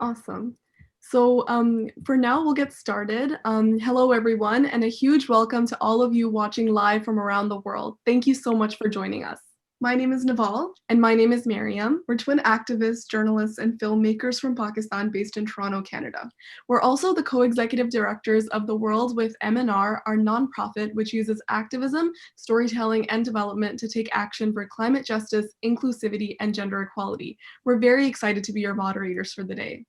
Awesome. So for now, we'll get started. Hello, everyone, and a huge welcome to all of you watching live from around the world. Thank you so much for joining us. My name is Nivaal. And my name is Maryam. We're twin activists, journalists, and filmmakers from Pakistan based in Toronto, Canada. We're also the co-executive directors of The World with MNR, our nonprofit, which uses activism, storytelling, and development to take action for climate justice, inclusivity, and gender equality. We're very excited to be your moderators for the day.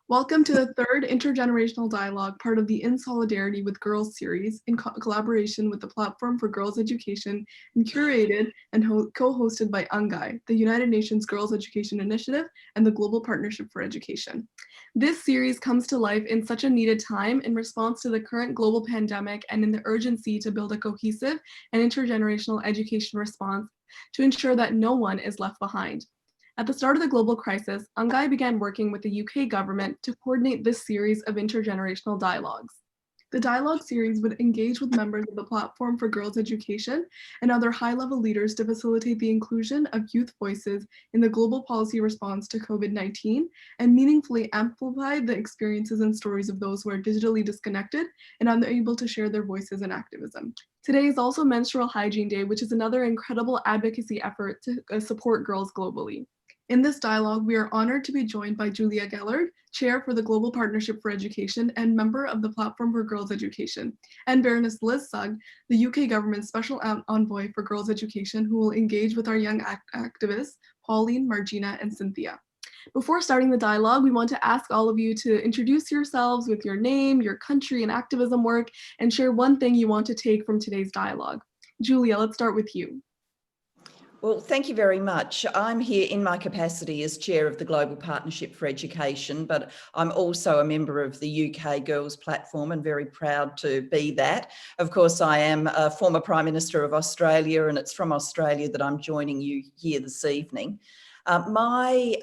Welcome to the third intergenerational dialogue, part of the In Solidarity with Girls series in collaboration with the Platform for Girls Education and curated and co-hosted by UNGAI, the United Nations Girls Education Initiative and the Global Partnership for Education. This series comes to life in such a needed time in response to the current global pandemic and in the urgency to build a cohesive and intergenerational education response to ensure that no one is left behind. At the start of the global crisis, UNGAI began working with the UK government to coordinate this series of intergenerational dialogues. The dialogue series would engage with members of the Platform for Girls Education and other high-level leaders to facilitate the inclusion of youth voices in the global policy response to COVID-19 and meaningfully amplify the experiences and stories of those who are digitally disconnected and unable to share their voices in activism. Today is also Menstrual Hygiene Day, which is another incredible advocacy effort to support girls globally. In this dialogue, we are honored to be joined by Julia Gillard, Chair for the Global Partnership for Education and member of the Platform for Girls Education, and Baroness Liz Sugg, the UK government's Special Envoy for Girls Education, who will engage with our young activists, Pauline, Marjina, and Cynthia. Before starting the dialogue, we want to ask all of you to introduce yourselves with your name, your country, and activism work, and share one thing you want to take from today's dialogue. Julia, let's start with you. Well, thank you very much. I'm here in my capacity as Chair of the Global Partnership for Education, but I'm also a member of the UK Girls Platform and very proud to be that. Of course, I am a former Prime Minister of Australia, and it's from Australia that I'm joining you here this evening. My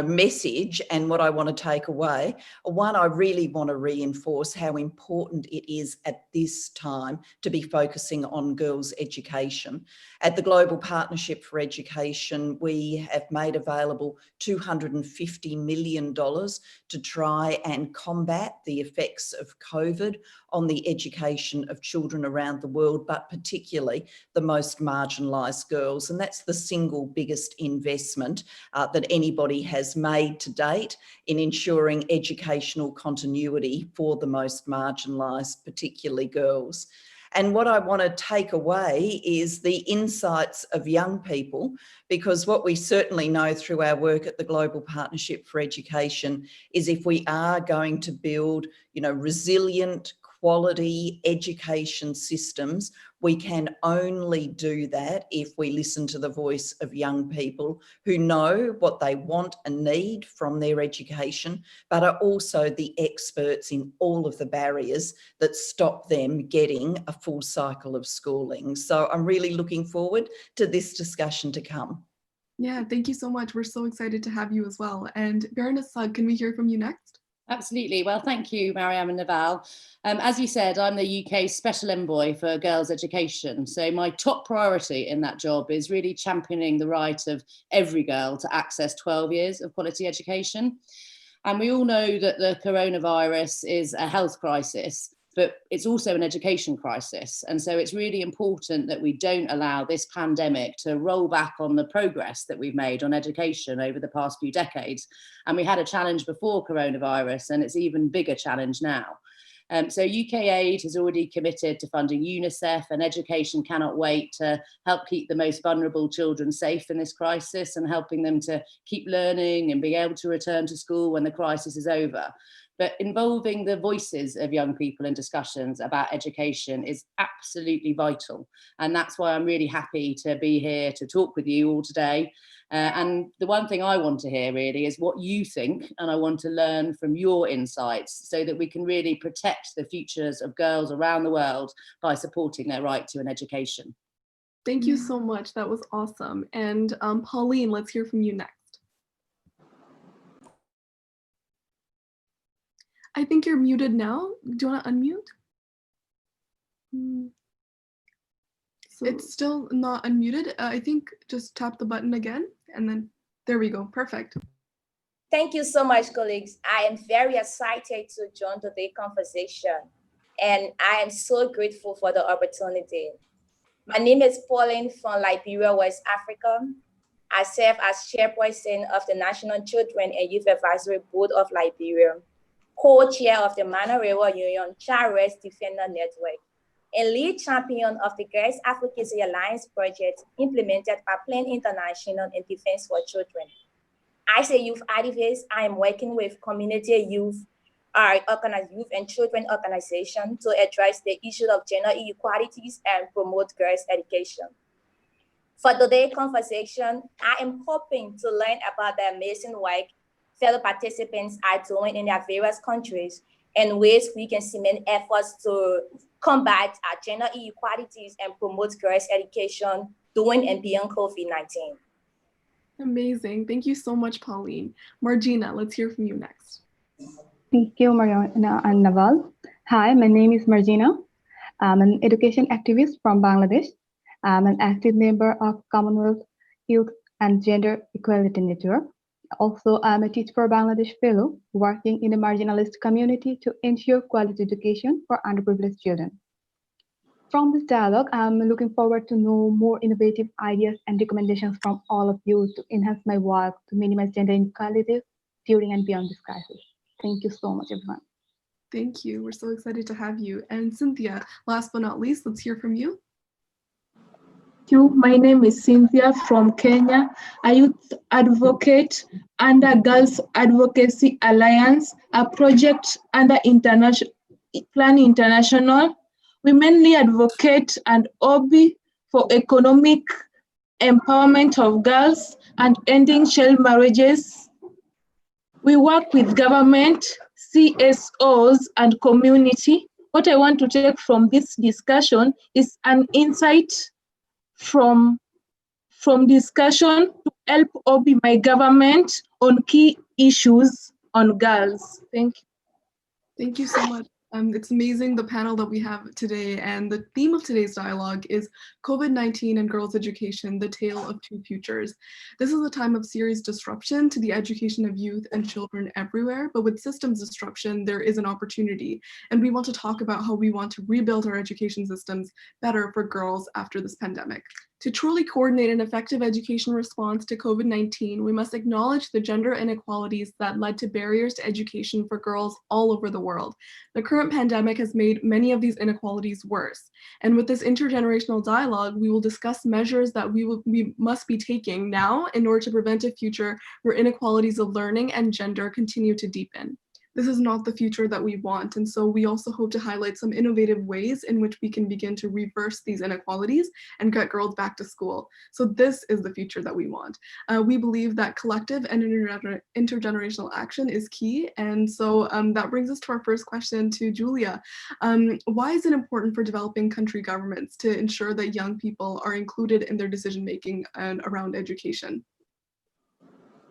message and what I want to take away, one, I really want to reinforce how important it is at this time to be focusing on girls' education. At the Global Partnership for Education, we have made available $250 million to try and combat the effects of COVID on the education of children around the world, but particularly the most marginalised girls. And that's the single biggest investment that anybody has made to date in ensuring educational continuity for the most marginalised, particularly girls. And what I want to take away is the insights of young people, because what we certainly know through our work at the Global Partnership for Education is if we are going to build, resilient, quality education systems, we can only do that if we listen to the voice of young people who know what they want and need from their education, but are also the experts in all of the barriers that stop them getting a full cycle of schooling. So I'm really looking forward to this discussion to come. Yeah, thank you so much. We're so excited to have you as well. And Baroness Sugg, can we hear from you next? Absolutely. Well, thank you, Maryam and Nivaal. As you said, I'm the UK's Special Envoy for Girls Education. So my top priority in that job is really championing the right of every girl to access 12 years of quality education. And we all know that the coronavirus is a health crisis, but it's also an education crisis. And so it's really important that we don't allow this pandemic to roll back on the progress that we've made on education over the past few decades. And we had a challenge before coronavirus, and it's an even bigger challenge now. So UK Aid has already committed to funding UNICEF, and Education Cannot Wait to help keep the most vulnerable children safe in this crisis and helping them to keep learning and being able to return to school when the crisis is over. But involving the voices of young people in discussions about education is absolutely vital. And that's why I'm really happy to be here to talk with you all today. And the one thing I want to hear really is what you think, and I want to learn from your insights so that we can really protect the futures of girls around the world by supporting their right to an education. Thank you so much. That was awesome. And Pauline, let's hear from you next. I think you're muted now. Do you want to unmute? So it's still not unmuted. I think just tap the button again and then there we go. Perfect. Thank you so much, colleagues. I am very excited to join today's conversation, and I am so grateful for the opportunity. My name is Pauline from Liberia, West Africa. I serve as chairperson of the National Children and Youth Advisory Board of Liberia, co-chair of the Manorial Union Child Rights Defender Network, and lead champion of the Girls Advocacy Alliance project implemented by Plan International in Defense for Children. As a youth activist, I am working with community youth and children organizations to address the issue of gender inequalities and promote girls' education. For today's conversation, I am hoping to learn about the amazing work fellow participants are doing in their various countries and ways we can cement efforts to combat gender inequalities and promote girls' education during and beyond COVID-19. Amazing. Thank you so much, Pauline. Marjina, let's hear from you next. Thank you, Maryam and Nivaal. Hi, my name is Marjina. I'm an education activist from Bangladesh. I'm an active member of Commonwealth Youth and Gender Equality Network. Also, I'm a Teach for Bangladesh fellow working in the marginalized community to ensure quality education for underprivileged children. From this dialogue, I'm looking forward to know more innovative ideas and recommendations from all of you to enhance my work to minimize gender inequalities during and beyond this crisis. Thank you so much, everyone. Thank you. We're so excited to have you. And Cynthia, last but not least, let's hear from you. My name is Cynthia from Kenya, a youth advocate under Girls Advocacy Alliance, a project under Plan International. We mainly advocate and lobby for economic empowerment of girls and ending child marriages. We work with government, CSOs, and community. What I want to take from this discussion is an insight from discussion to help lobby my government on key issues on girls. Thank you. Thank you so much. It's amazing, the panel that we have today, and the theme of today's dialogue is COVID-19 and girls' education, the tale of two futures. This is a time of serious disruption to the education of youth and children everywhere, but with systems disruption, there is an opportunity. And we want to talk about how we want to rebuild our education systems better for girls after this pandemic. To truly coordinate an effective education response to COVID-19, we must acknowledge the gender inequalities that led to barriers to education for girls all over the world. The current pandemic has made many of these inequalities worse. And with this intergenerational dialogue, we will discuss measures that we must be taking now in order to prevent a future where inequalities of learning and gender continue to deepen. This is not the future that we want, and so we also hope to highlight some innovative ways in which we can begin to reverse these inequalities and get girls back to school. So this is the future that we want. We believe that collective and intergenerational action is key, and so that brings us to our first question to Julia. Why is it important for developing country governments to ensure that young people are included in their decision-making and around education?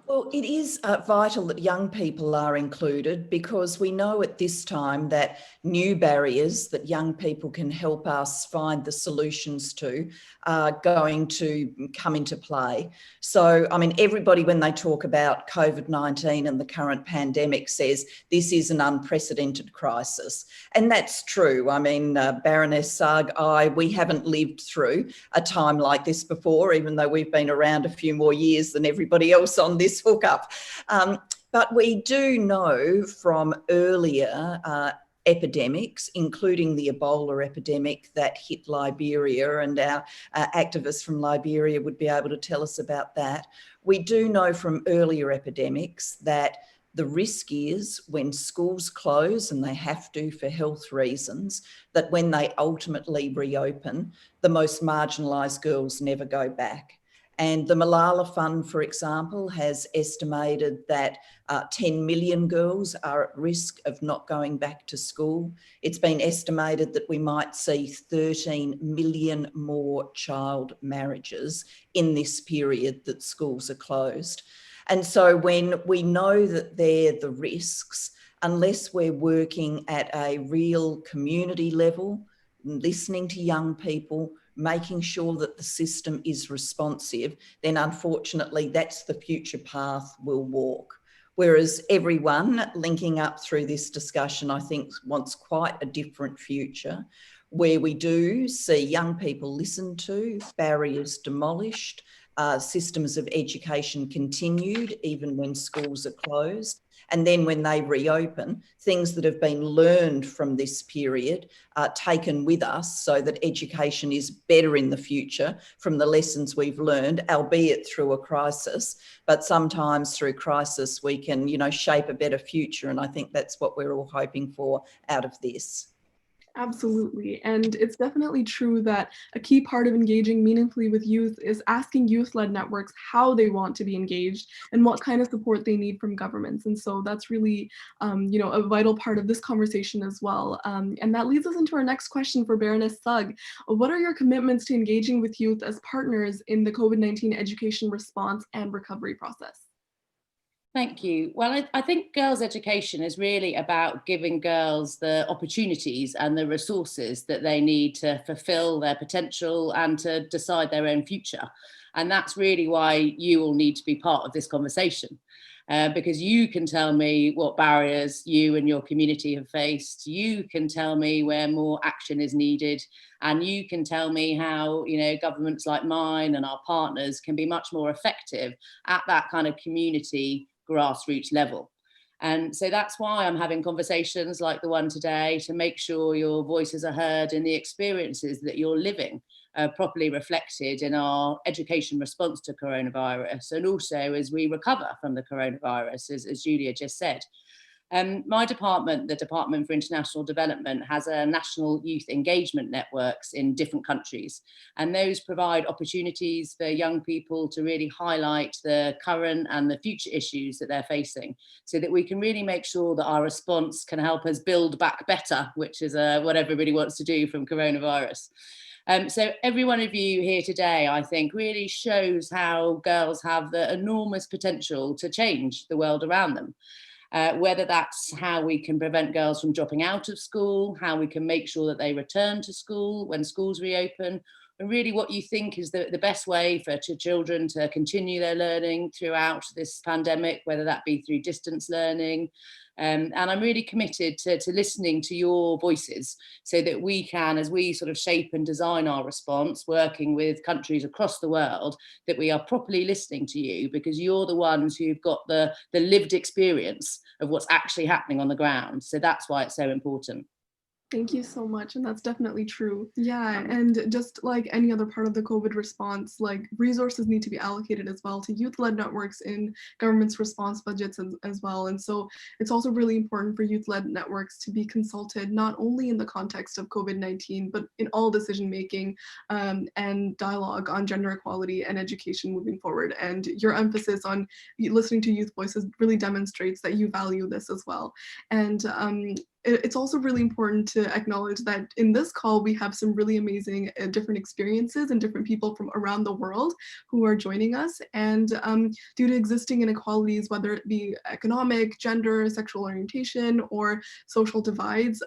Well, it is vital that young people are included, because we know at this time that new barriers that young people can help us find the solutions to are going to come into play. So, I mean, everybody, when they talk about COVID-19 and the current pandemic, says this is an unprecedented crisis. And that's true. I mean, Baroness Sugg, we haven't lived through a time like this before, even though we've been around a few more years than everybody else on this hookup. But we do know from earlier epidemics, including the Ebola epidemic that hit Liberia, and our activists from Liberia would be able to tell us about that. We do know from earlier epidemics that the risk is when schools close, and they have to for health reasons, that when they ultimately reopen, the most marginalised girls never go back. And the Malala Fund, for example, has estimated that 10 million girls are at risk of not going back to school. It's been estimated that we might see 13 million more child marriages in this period that schools are closed. And so when we know that they're the risks, unless we're working at a real community level, listening to young people, making sure that the system is responsive, then unfortunately that's the future path we'll walk. Whereas everyone linking up through this discussion, I think, wants quite a different future, where we do see young people listened to, barriers demolished, systems of education continued even when schools are closed. And then when they reopen, things that have been learned from this period are taken with us so that education is better in the future from the lessons we've learned, albeit through a crisis. But sometimes through crisis, we can, shape a better future. And I think that's what we're all hoping for out of this. Absolutely. And it's definitely true that a key part of engaging meaningfully with youth is asking youth-led networks how they want to be engaged and what kind of support they need from governments. And so that's really, a vital part of this conversation as well. And that leads us into our next question for Baroness Sugg. What are your commitments to engaging with youth as partners in the COVID-19 education response and recovery process? Thank you. Well, I think girls' education is really about giving girls the opportunities and the resources that they need to fulfill their potential and to decide their own future. And that's really why you all need to be part of this conversation, because you can tell me what barriers you and your community have faced. You can tell me where more action is needed. And you can tell me how, governments like mine and our partners can be much more effective at that kind of community grassroots level. And so that's why I'm having conversations like the one today to make sure your voices are heard and the experiences that you're living properly reflected in our education response to coronavirus, and also as we recover from the coronavirus, as Julia just said. My department, the Department for International Development, has a national youth engagement networks in different countries. And those provide opportunities for young people to really highlight the current and the future issues that they're facing, so that we can really make sure that our response can help us build back better, which is what everybody wants to do from coronavirus. So every one of you here today, I think, really shows how girls have the enormous potential to change the world around them. Whether that's how we can prevent girls from dropping out of school, how we can make sure that they return to school when schools reopen, and really what you think is the best way for children to continue their learning throughout this pandemic, whether that be through distance learning. And I'm really committed to listening to your voices so that we can, as we sort of shape and design our response, working with countries across the world, that we are properly listening to you, because you're the ones who've got the lived experience of what's actually happening on the ground. So that's why it's so important. Thank you so much. And that's definitely true. Yeah. And just like any other part of the COVID response, like resources need to be allocated as well to youth-led networks in government's response budgets as well. And so it's also really important for youth-led networks to be consulted, not only in the context of COVID-19, but in all decision-making and dialogue on gender equality and education moving forward. And your emphasis on listening to youth voices really demonstrates that you value this as well. And it's also really important to acknowledge that in this call, we have some really amazing different experiences and different people from around the world who are joining us. And due to existing inequalities, whether it be economic, gender, sexual orientation, or social divides,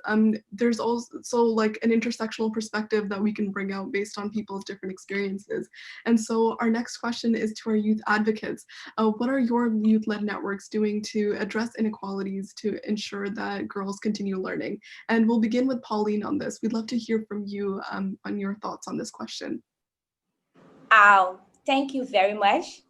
there's also like an intersectional perspective that we can bring out based on people's different experiences. And so our next question is to our youth advocates. What are your youth-led networks doing to address inequalities to ensure that girls continue learning? And we'll begin with Pauline on this. We'd love to hear from you on your thoughts on this question. Thank you very much.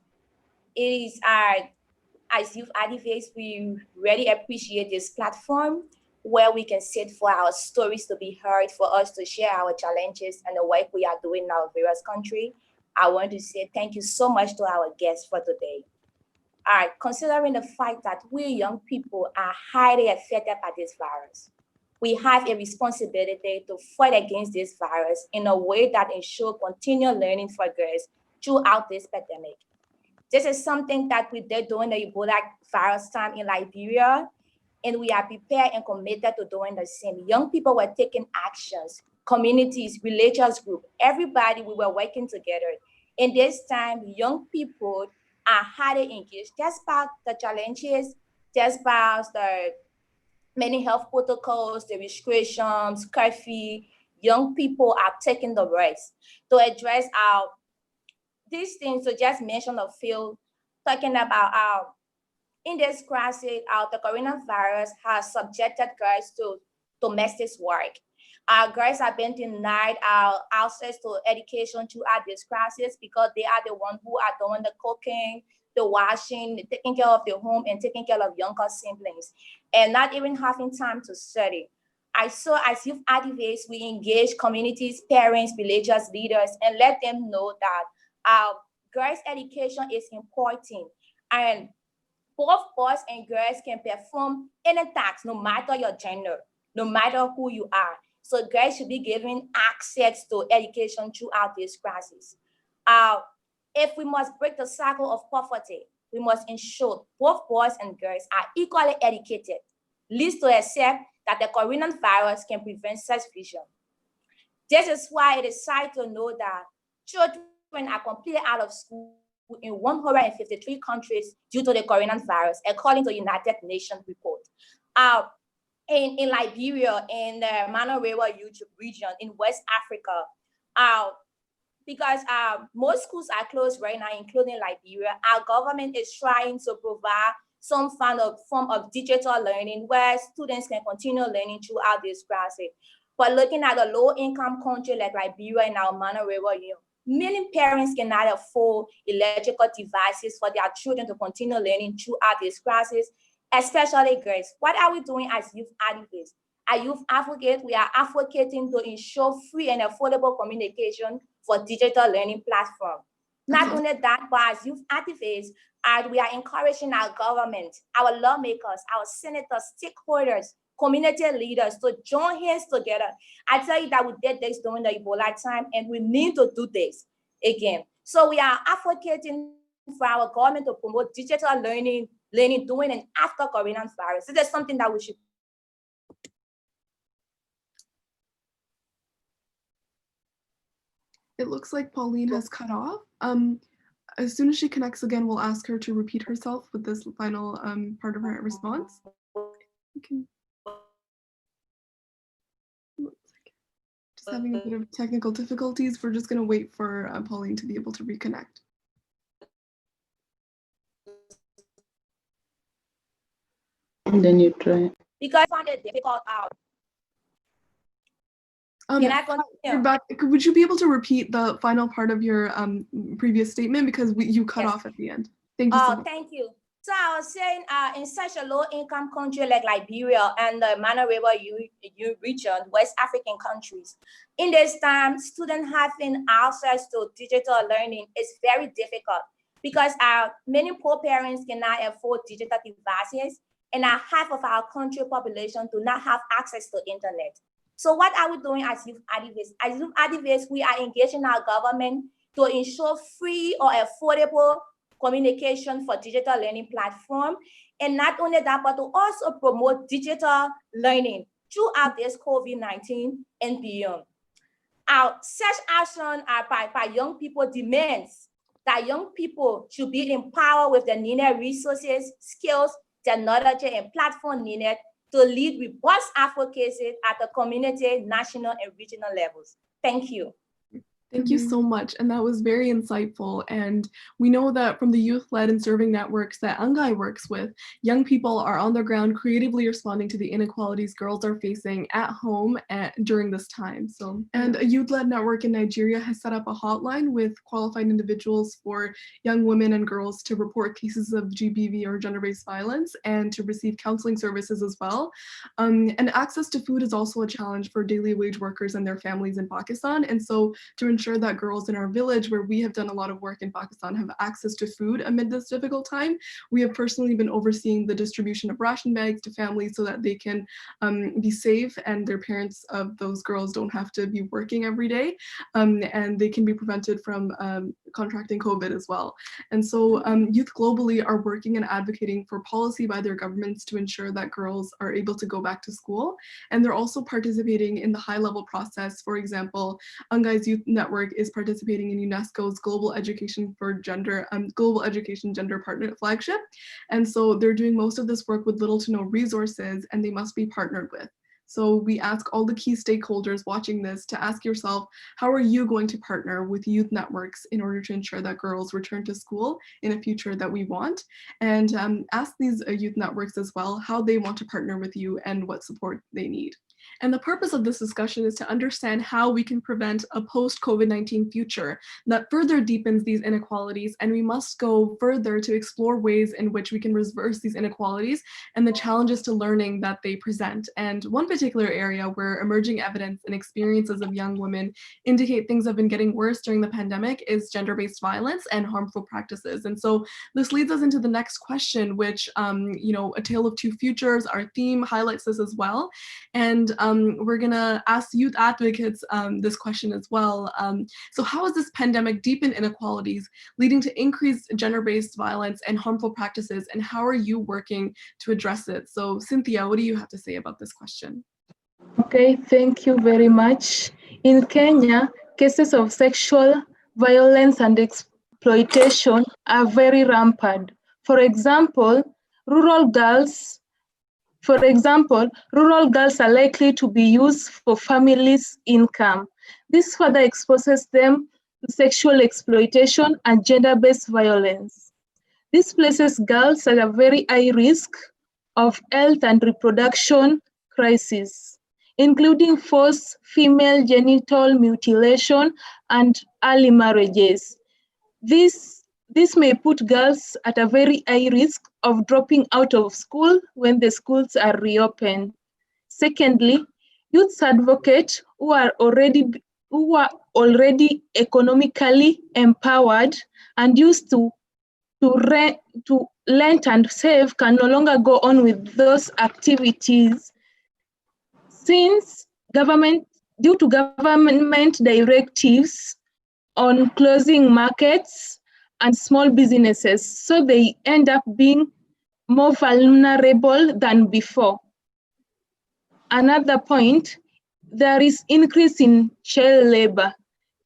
It is as youth advocates, we really appreciate this platform where we can sit for our stories to be heard, for us to share our challenges and the work we are doing in our various countries. I want to say thank you so much to our guests for today. Considering the fact that we young people are highly affected by this virus, we have a responsibility to fight against this virus in a way that ensures continual learning for girls throughout this pandemic. This is something that we did during the Ebola virus time in Liberia, and we are prepared and committed to doing the same. Young people were taking actions, communities, religious groups, everybody, we were working together. In this time, young people are highly engaged, despite the challenges, despite the many health protocols, the restrictions, curfew. Young people are taking the risks to address these things. So just mention a few, talking about In this crisis, the coronavirus has subjected girls to domestic work. Girls have been denied access to education throughout this crisis because they are the ones who are doing the cooking, the washing, taking care of the home, and taking care of younger siblings, and not even having time to study. I saw as youth activists, we engage communities, parents, religious leaders, and let them know that girls' education is important. And both boys and girls can perform any task, no matter your gender, no matter who you are. So girls should be given access to education throughout this crisis. If we must break the cycle of poverty, we must ensure both boys and girls are equally educated, least to accept that the coronavirus can prevent such vision. This is why it is sad to know that children are completely out of school in 153 countries due to the coronavirus, according to the United Nations report. In Liberia, in the Manorewa region in West Africa, because most schools are closed right now, including Liberia, our government is trying to provide some form of digital learning where students can continue learning throughout this crisis. But looking at a low-income country like Liberia and our Manorewa, many parents cannot afford electrical devices for their children to continue learning throughout this crisis, especially girls. What are we doing as youth activists? As youth advocates, we are advocating to ensure free and affordable communication for digital learning platforms. Not only that, but as youth activists, we are encouraging our government, our lawmakers, our senators, stakeholders, community leaders to join hands together. I tell you that we did this during the Ebola time, and we need to do this again. So we are advocating for our government to promote digital learning during and after coronavirus. This is something that we should. It looks like Pauline has cut off. As soon as she connects again, we'll ask her to repeat herself with this final part of her response. Just having a bit of technical difficulties. We're just going to wait for Pauline to be able to reconnect. And then you try. Because I find it difficult out. Can I continue? Back. Would you be able to repeat the final part of your previous statement, because you cut off at the end? Thank you so much. Thank you. So I was saying, in such a low-income country like Liberia and the Manorewa region, West African countries, in this time, students having access to digital learning is very difficult because many poor parents cannot afford digital devices, and half of our country population do not have access to internet. So what are we doing as youth activists? As youth activists, we are engaging our government to ensure free or affordable communication for digital learning platform. And not only that, but to also promote digital learning throughout this COVID-19 and beyond. Such action by young people demands that young people should be empowered with the needed resources, skills, technology, and platform needed to lead robust advocacy at the community, national, and regional levels. Thank you. Thank you so much. And that was very insightful. And we know that from the youth-led and serving networks that Envoy works with, young people are on the ground creatively responding to the inequalities girls are facing at home during this time. And a youth-led network in Nigeria has set up a hotline with qualified individuals for young women and girls to report cases of GBV or gender-based violence and to receive counseling services as well. And access to food is also a challenge for daily wage workers and their families in Pakistan. And so to ensure that girls in our village, where we have done a lot of work in Pakistan, have access to food amid this difficult time, we have personally been overseeing the distribution of ration bags to families so that they can be safe and their parents of those girls don't have to be working every day, and they can be prevented from contracting COVID as well. And so youth globally are working and advocating for policy by their governments to ensure that girls are able to go back to school. And they're also participating in the high-level process. For example, Envoy's Youth Network is participating in UNESCO's Global Education Gender Partner Flagship. And so they're doing most of this work with little to no resources, and they must be partnered with. So we ask all the key stakeholders watching this to ask yourself, how are you going to partner with youth networks in order to ensure that girls return to school in a future that we want? And ask these youth networks as well how they want to partner with you and what support they need. And the purpose of this discussion is to understand how we can prevent a post-COVID-19 future that further deepens these inequalities, and we must go further to explore ways in which we can reverse these inequalities and the challenges to learning that they present. And one particular area where emerging evidence and experiences of young women indicate things have been getting worse during the pandemic is gender-based violence and harmful practices. And so this leads us into the next question, which, A Tale of Two Futures, our theme highlights this as well. And we're gonna ask youth advocates this question as well. So how has this pandemic deepened inequalities, leading to increased gender-based violence and harmful practices, and how are you working to address it? So Cynthia, what do you have to say about this question? Okay, thank you very much. In Kenya, cases of sexual violence and exploitation are very rampant. For example, rural girls are likely to be used for families' income. This further exposes them to sexual exploitation and gender-based violence. This places girls at a very high risk of health and reproduction crises, including forced female genital mutilation and early marriages. This may put girls at a very high risk of dropping out of school when the schools are reopened. Secondly, youth advocates who are already economically empowered and used to lend and save can no longer go on with those activities since due to government directives on closing markets and small businesses, so they end up being more vulnerable than before. Another point, there is increase in child labor.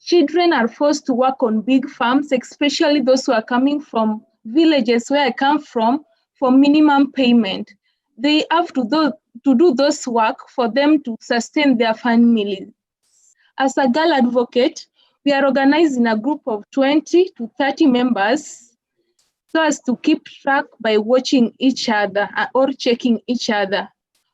Children are forced to work on big farms, especially those who are coming from villages where I come from, for minimum payment. They have to do those work for them to sustain their families. As a girl advocate, we are organized in a group of 20 to 30 members so as to keep track by watching each other or checking each other.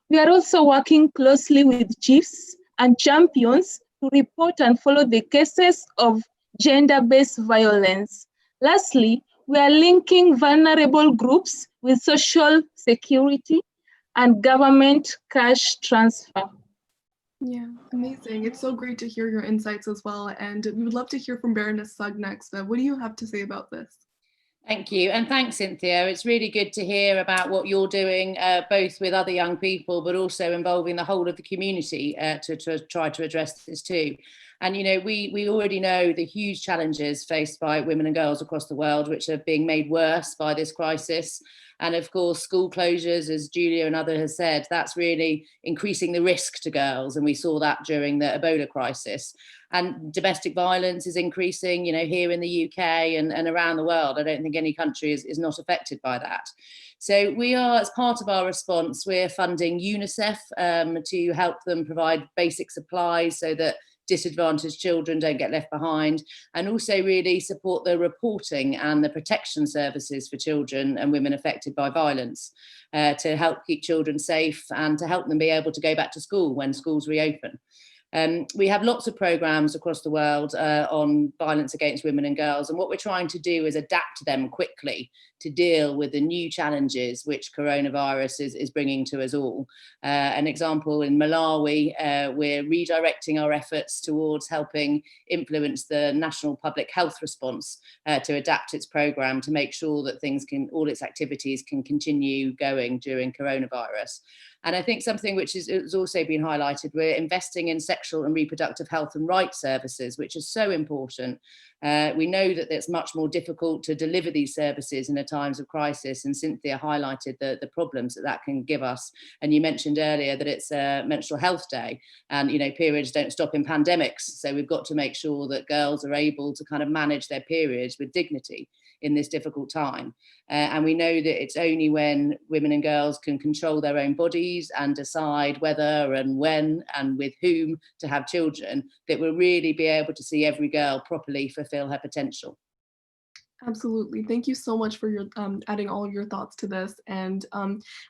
We are also working closely with chiefs and champions to report and follow the cases of gender-based violence. Lastly, we are linking vulnerable groups with social security and government cash transfer. Yeah, amazing. It's so great to hear your insights as well. And we would love to hear from Baroness Sugg next. What do you have to say about this? Thank you. And thanks, Cynthia. It's really good to hear about what you're doing, both with other young people, but also involving the whole of the community to try to address this too. And, we already know the huge challenges faced by women and girls across the world, which are being made worse by this crisis. And of course, school closures, as Julia and others have said, that's really increasing the risk to girls. And we saw that during the Ebola crisis. And domestic violence is increasing, here in the UK and around the world. I don't think any country is not affected by that. So we are, as part of our response, we're funding UNICEF to help them provide basic supplies so that disadvantaged children don't get left behind, and also really support the reporting and the protection services for children and women affected by violence to help keep children safe and to help them be able to go back to school when schools reopen. We have lots of programs across the world on violence against women and girls, and what we're trying to do is adapt them quickly to deal with the new challenges which coronavirus is bringing to us all. An example, in Malawi, we're redirecting our efforts towards helping influence the national public health response to adapt its program to make sure that all its activities can continue going during coronavirus. And I think something which has also been highlighted, we're investing in sexual and reproductive health and rights services, which is so important. We know that it's much more difficult to deliver these services in times of crisis, and Cynthia highlighted the problems that can give us. And you mentioned earlier that it's Menstrual Health Day, and periods don't stop in pandemics, so we've got to make sure that girls are able to kind of manage their periods with dignity in this difficult time. And we know that it's only when women and girls can control their own bodies and decide whether and when and with whom to have children that we'll really be able to see every girl properly fulfill her potential. Absolutely. Thank you so much for your adding all of your thoughts to this. And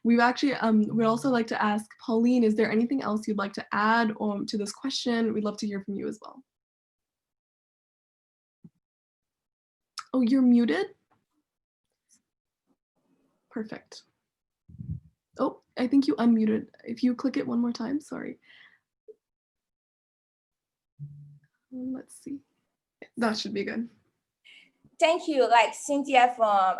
we'd also like to ask Pauline, is there anything else you'd like to add to this question? We'd love to hear from you as well. Oh, you're muted? Perfect. Oh, I think you unmuted. If you click it one more time, sorry. Let's see. That should be good. Thank you. Like Cynthia from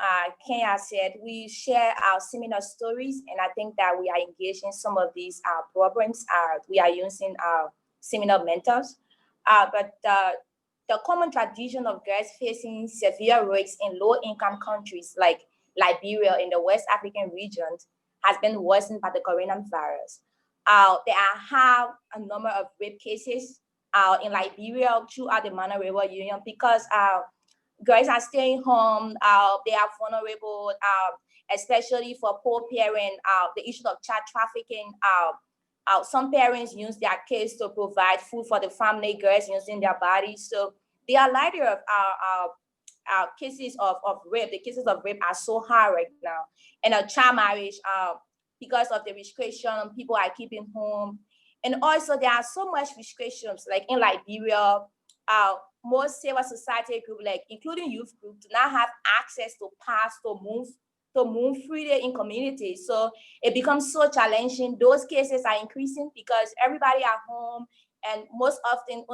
Kenya said, we share our similar stories, and I think that we are engaged in some of these programs. We are using our similar mentors, but the common tradition of girls facing severe rates in low-income countries like Liberia in the West African region has been worsened by the coronavirus. There have a number of rape cases in Liberia throughout the Mana River Union because girls are staying home. They are vulnerable, especially for poor parents. The issue of child trafficking. Some parents use their kids to provide food for the family. Girls using their bodies. So they are lighter of our cases of rape. The cases of rape are so high right now. And child marriage, because of the restriction, people are keeping home. And also there are so much restrictions, like in Liberia, most civil society groups, like including youth groups, do not have access to pass to move freely in communities. So it becomes so challenging. Those cases are increasing because everybody at home, and most often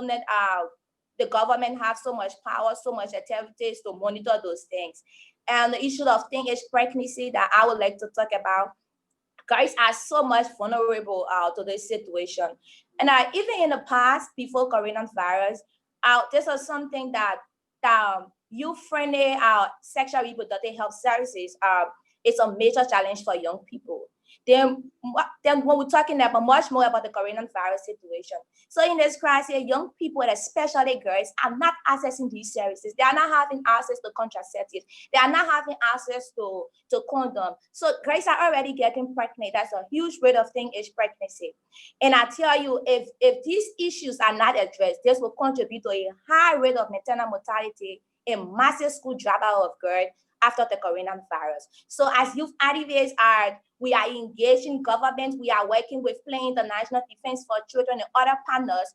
the government have so much power, so much activities to monitor those things. And the issue of teenage pregnancy that I would like to talk about. Guys are so much vulnerable to this situation. And even in the past, before coronavirus, this was something that youth-friendly sexual reproductive health services is a major challenge for young people. Then when we're talking about much more about the coronavirus situation. So in this crisis, young people, especially girls, are not accessing these services. They are not having access to contraceptives. They are not having access to condom. So girls are already getting pregnant. That's a huge rate of teenage pregnancy. And I tell you, if these issues are not addressed, this will contribute to a high rate of maternal mortality and massive school dropout of girls after the coronavirus. So as youth activists we are engaging government, we are working with Plan International Defense for Children and other partners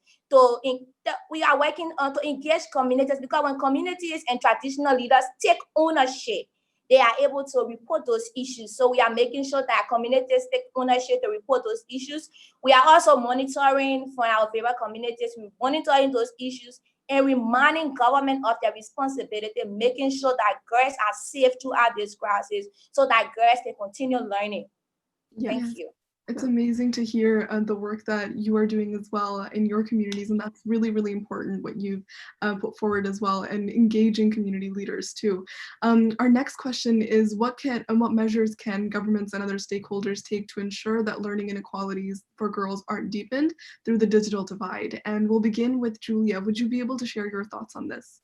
we are working to engage communities, because when communities and traditional leaders take ownership, they are able to report those issues. So we are making sure that communities take ownership to report those issues. We are also monitoring for our favorite communities, we're monitoring those issues and reminding government of their responsibility, making sure that girls are safe throughout this crisis so that girls can continue learning. Yes. Thank you. It's amazing to hear the work that you are doing as well in your communities, and that's really, really important what you've put forward as well, and engaging community leaders too. Our next question is, what measures can governments and other stakeholders take to ensure that learning inequalities for girls aren't deepened through the digital divide? And we'll begin with Julia. Would you be able to share your thoughts on this?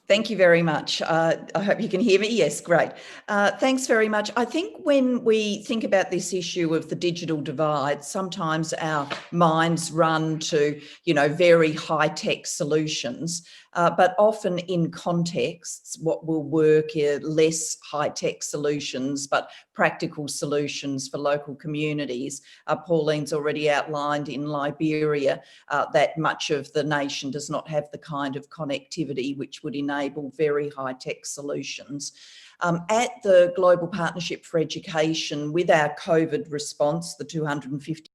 Thank you very much. I hope you can hear me. Yes, great. Thanks very much. I think when we think about this issue of the digital divide, sometimes our minds run to, very high-tech solutions, but often in contexts, what will work are less high-tech solutions, but practical solutions for local communities. Pauline's already outlined in Liberia that much of the nation does not have the kind of connectivity which would enable very high-tech solutions. At the Global Partnership for Education, with our COVID response, the 250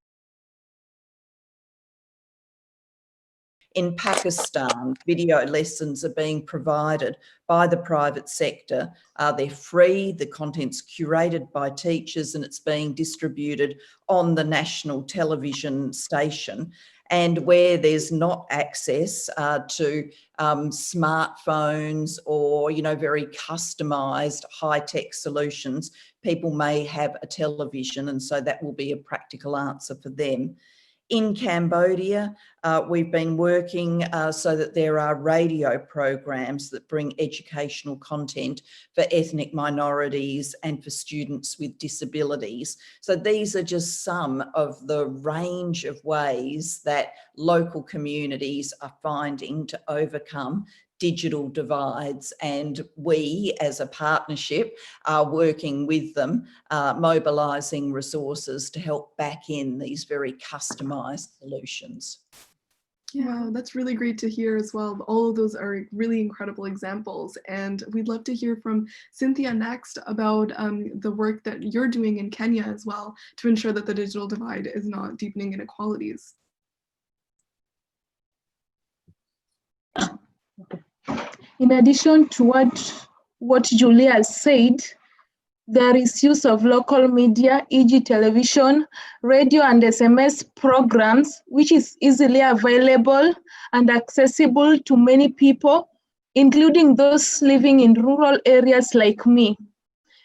in Pakistan, video lessons are being provided by the private sector. They're free, the content's curated by teachers, and it's being distributed on the national television station. And where there's not access to smartphones or, very customised high-tech solutions, people may have a television, and so that will be a practical answer for them. In Cambodia, we've been working so that there are radio programs that bring educational content for ethnic minorities and for students with disabilities. So these are just some of the range of ways that local communities are finding to overcome digital divides, and we as a partnership are working with them, mobilising resources to help back in these very customised solutions. Yeah, that's really great to hear as well. All of those are really incredible examples, and we'd love to hear from Cynthia next about the work that you're doing in Kenya as well to ensure that the digital divide is not deepening inequalities. In addition to what Julia said, there is use of local media, e.g. television, radio and SMS programs, which is easily available and accessible to many people, including those living in rural areas like me.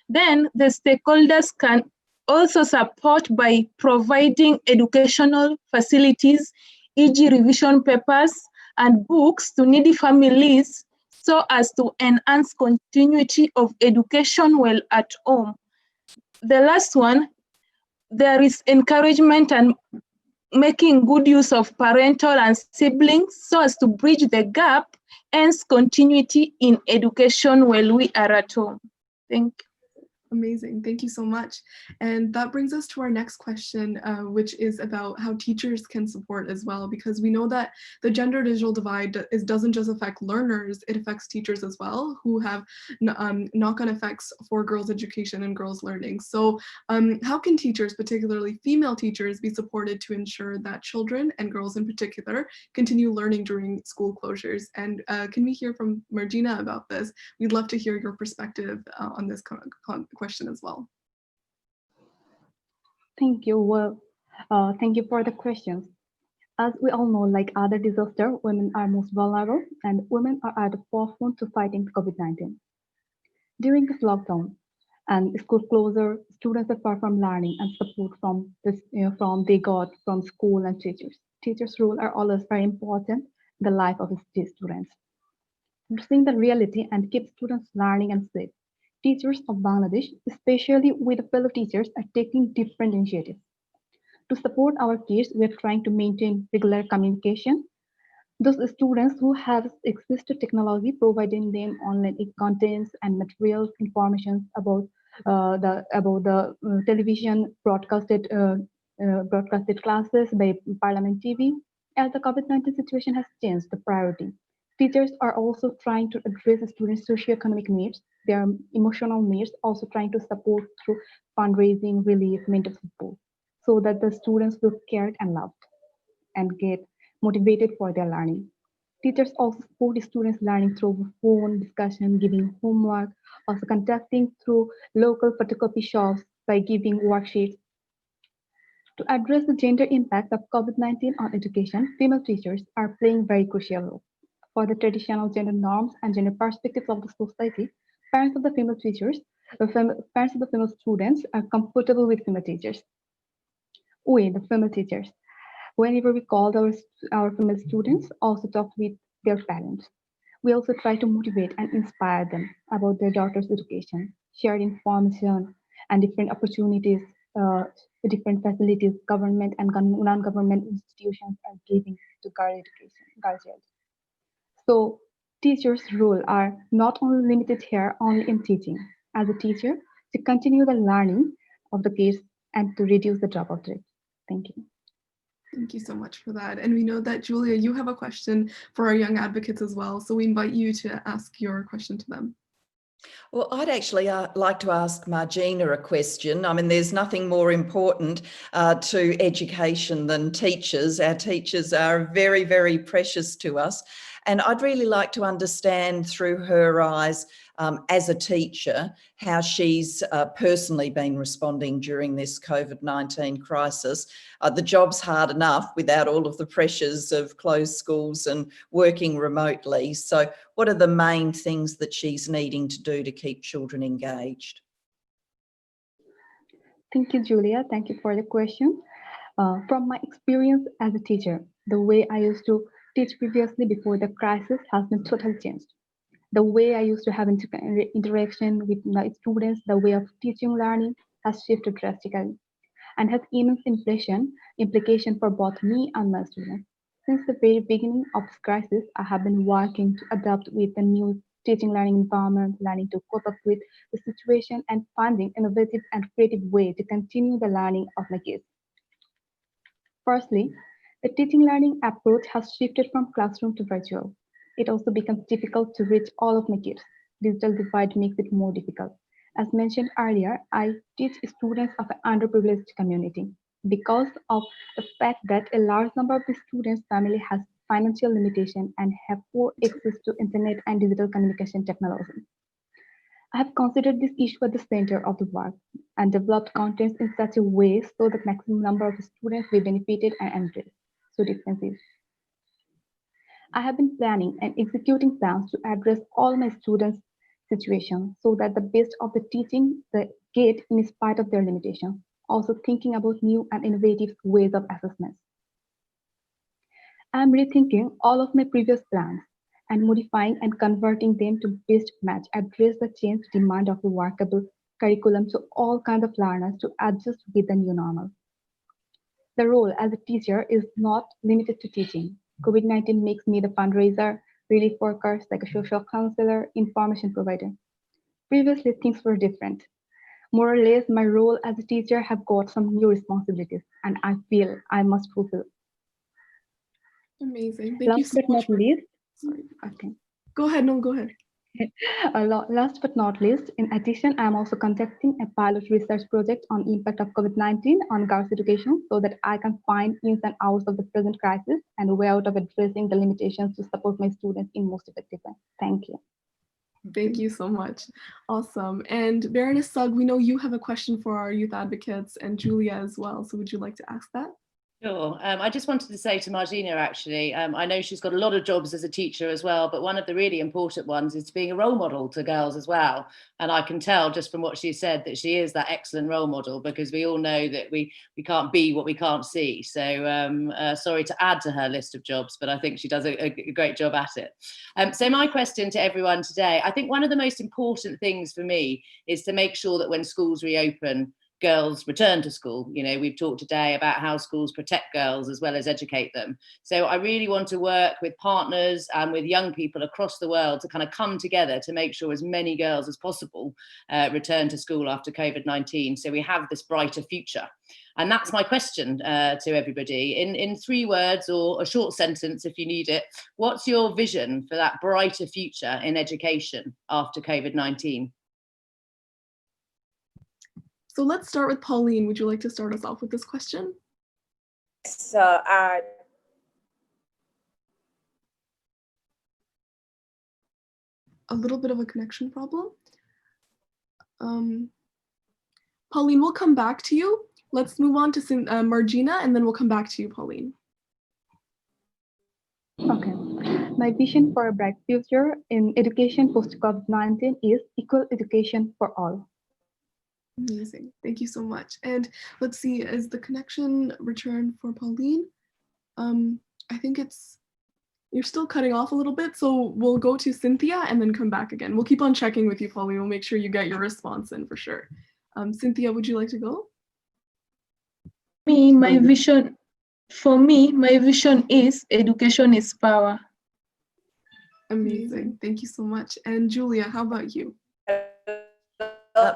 Then the stakeholders can also support by providing educational facilities, e.g. revision papers and books to needy families, so as to enhance continuity of education while at home. The last one, there is encouragement and making good use of parental and siblings so as to bridge the gap, hence continuity in education while we are at home. Thank you. Amazing, thank you so much. And that brings us to our next question, which is about how teachers can support as well, because we know that the gender digital divide doesn't just affect learners, it affects teachers as well, who have knock-on effects for girls' education and girls' learning. So how can teachers, particularly female teachers, be supported to ensure that children, and girls in particular, continue learning during school closures? And can we hear from Marjina about this? We'd love to hear your perspective on this question as well. Thank you. Well, thank you for the questions. As we all know, like other disasters, women are most vulnerable, and women are at the forefront to fighting COVID-19. During this lockdown and school closure, students suffer from learning and support from they got from school and teachers. Teachers' role are always very important in the life of these students. Seeing the reality and keep students learning and safe. Teachers of Bangladesh, especially with fellow teachers, are taking different initiatives. To support our kids, we are trying to maintain regular communication. Those students who have access to technology, providing them online contents and materials, information about the television broadcasted classes by Parliament TV. As the COVID-19 situation has changed the priority, teachers are also trying to address students' socioeconomic needs, their emotional needs, also trying to support through fundraising, relief, mental support, so that the students feel cared and loved and get motivated for their learning. Teachers also support students' learning through phone discussion, giving homework, also contacting through local photocopy shops by giving worksheets. To address the gender impact of COVID-19 on education, female teachers are playing a very crucial role. For the traditional gender norms and gender perspectives of the society, parents of the female teachers, parents of the female students are comfortable with female teachers. We, the female teachers, whenever we called our female students, also talked with their parents. We also try to motivate and inspire them about their daughter's education, share information and different opportunities, different facilities government and non-government institutions are giving to girls' education. So teachers' role are not only limited here only in teaching. As a teacher, to continue the learning of the kids and to reduce the dropout rate. Thank you. Thank you so much for that. And we know that, Julia, you have a question for our young advocates as well. So we invite you to ask your question to them. Well, I'd actually like to ask Marjina a question. I mean, there's nothing more important to education than teachers. Our teachers are very, very precious to us. And I'd really like to understand through her eyes as a teacher, how she's personally been responding during this COVID-19 crisis. The job's hard enough without all of the pressures of closed schools and working remotely. So what are the main things that she's needing to do to keep children engaged? Thank you, Julia. Thank you for the question. From my experience as a teacher, the way I used to teach previously before the crisis has been totally changed. The way I used to have interaction with my students, the way of teaching learning has shifted drastically and has immense implication for both me and my students. Since the very beginning of this crisis, I have been working to adapt with the new teaching learning environment, learning to cope up with the situation and finding innovative and creative way to continue the learning of my kids. Firstly, the teaching learning approach has shifted from classroom to virtual. It also becomes difficult to reach all of my kids. Digital divide makes it more difficult. As mentioned earlier, I teach students of an underprivileged community. Because of the fact that a large number of the students' family has financial limitation and have poor access to internet and digital communication technology. I have considered this issue at the center of the work and developed contents in such a way so that maximum number of students will benefited and addressed. So differences. I have been planning and executing plans to address all my students' situation so that the best of the teaching they get in spite of their limitations. Also thinking about new and innovative ways of assessments. I am rethinking all of my previous plans and modifying and converting them to best match address the changed demand of the workable curriculum so all kinds of learners to adjust with the new normal. The role as a teacher is not limited to teaching. COVID-19 makes me the fundraiser, relief worker, psychosocial counselor, information provider. Previously, things were different. More or less, my role as a teacher have got some new responsibilities, and I feel I must fulfill. Amazing. Thank you so much. Sorry. Okay. Go ahead. No, go ahead. Last but not least, in addition, I am also conducting a pilot research project on impact of COVID-19 on girls' education so that I can find ins and outs of the present crisis and a way out of addressing the limitations to support my students in most effective way. Thank you. Thank you so much. Awesome. And Baroness Sugg, we know you have a question for our youth advocates and Julia as well. So would you like to ask that? Sure. I just wanted to say to Marjina, actually, I know she's got a lot of jobs as a teacher as well, but one of the really important ones is being a role model to girls as well. And I can tell just from what she said that she is that excellent role model, because we all know that we can't be what we can't see. So sorry to add to her list of jobs, but I think she does a great job at it. So my question to everyone today, I think one of the most important things for me is to make sure that when schools reopen, girls return to school. You know, we've talked today about how schools protect girls as well as educate them. So I really want to work with partners and with young people across the world to kind of come together to make sure as many girls as possible return to school after COVID-19. So we have this brighter future. And that's my question to everybody. In 3 words or a short sentence, if you need it, what's your vision for that brighter future in education after COVID-19? So let's start with Pauline. Would you like to start us off with this question? So, a little bit of a connection problem. Pauline, we'll come back to you. Let's move on to Marjina, and then we'll come back to you, Pauline. Okay. My vision for a bright future in education post-COVID-19 is equal education for all. Amazing. Thank you so much. And let's see, is the connection returned for Pauline? I think you're still cutting off a little bit, so we'll go to Cynthia and then come back again. We'll keep on checking with you, Pauline. We'll make sure you get your response in for sure. Cynthia, would you like to go? My vision is education is power. Amazing. Thank you so much. And Julia, how about you?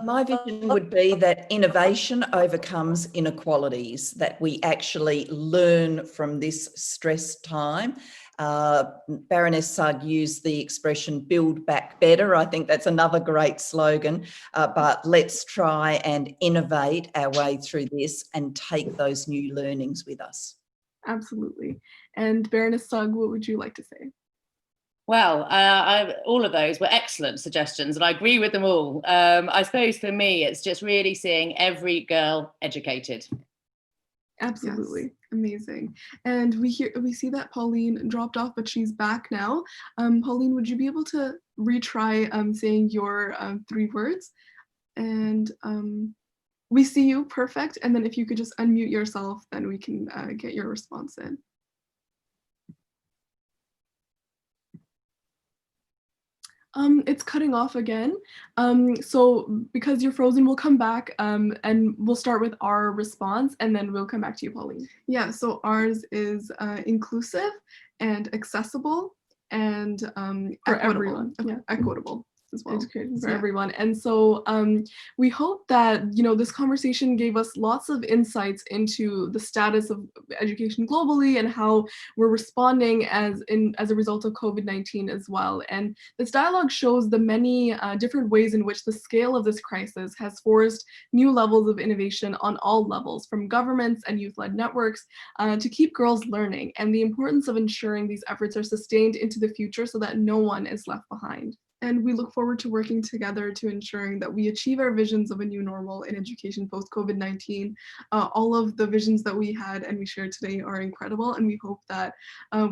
My vision would be that innovation overcomes inequalities, that we actually learn from this stressed time. Baroness Sugg used the expression build back better. I think that's another great slogan, but let's try and innovate our way through this and take those new learnings with us. Absolutely. And Baroness Sugg, what would you like to say? Well, all of those were excellent suggestions, and I agree with them all. I suppose for me, it's just really seeing every girl educated. Absolutely. Yes. Amazing. And we see that Pauline dropped off, but she's back now. Pauline, would you be able to retry saying your 3 words? And We see you, perfect. And then if you could just unmute yourself, then we can get your response in. It's cutting off again. So because you're frozen, we'll come back and we'll start with our response and then we'll come back to you, Pauline. Yeah, so ours is inclusive and accessible and for everyone. Okay, yeah. Equitable as well. Education for everyone. And so we hope that, you know, this conversation gave us lots of insights into the status of education globally and how we're responding as a result of COVID-19 as well. And this dialogue shows the many different ways in which the scale of this crisis has forced new levels of innovation on all levels, from governments and youth-led networks to keep girls learning, and the importance of ensuring these efforts are sustained into the future so that no one is left behind. And we look forward to working together to ensuring that we achieve our visions of a new normal in education post-COVID-19. All of the visions that we had and we shared today are incredible, and we hope that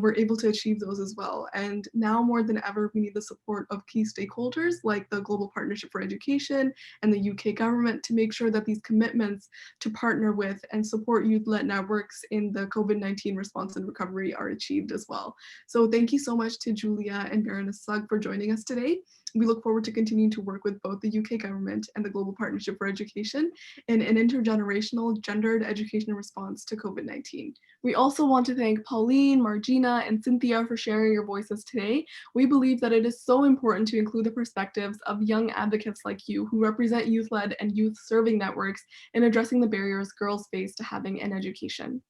we're able to achieve those as well. And now more than ever, we need the support of key stakeholders like the Global Partnership for Education and the UK government to make sure that these commitments to partner with and support youth-led networks in the COVID-19 response and recovery are achieved as well. So thank you so much to Julia and Baroness Sugg for joining us today. We look forward to continuing to work with both the UK government and the Global Partnership for Education in an intergenerational gendered education response to COVID-19. We also want to thank Pauline, Marjina, and Cynthia for sharing your voices today. We believe that it is so important to include the perspectives of young advocates like you who represent youth-led and youth-serving networks in addressing the barriers girls face to having an education.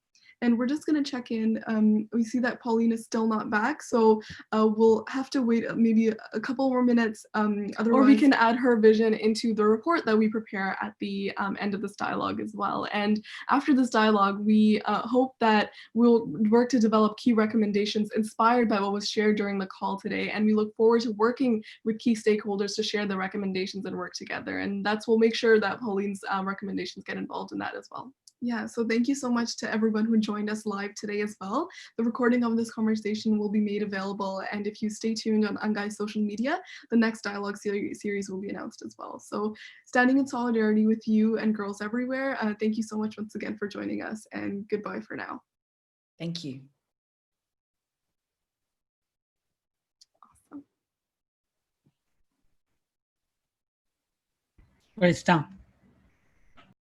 And we're just going to check in. We see that Pauline is still not back, so we'll have to wait maybe a couple more minutes. Otherwise, or we can add her vision into the report that we prepare at the end of this dialogue as well. And after this dialogue, we hope that we'll work to develop key recommendations inspired by what was shared during the call today. And we look forward to working with key stakeholders to share the recommendations and work together. And we'll make sure that Pauline's recommendations get involved in that as well. Yeah, so thank you so much to everyone who joined us live today as well. The recording of this conversation will be made available, and if you stay tuned on Angai's social media, the next dialogue series will be announced as well. So standing in solidarity with you and girls everywhere, thank you so much once again for joining us, and goodbye for now. Thank you. Awesome. Well, it's done.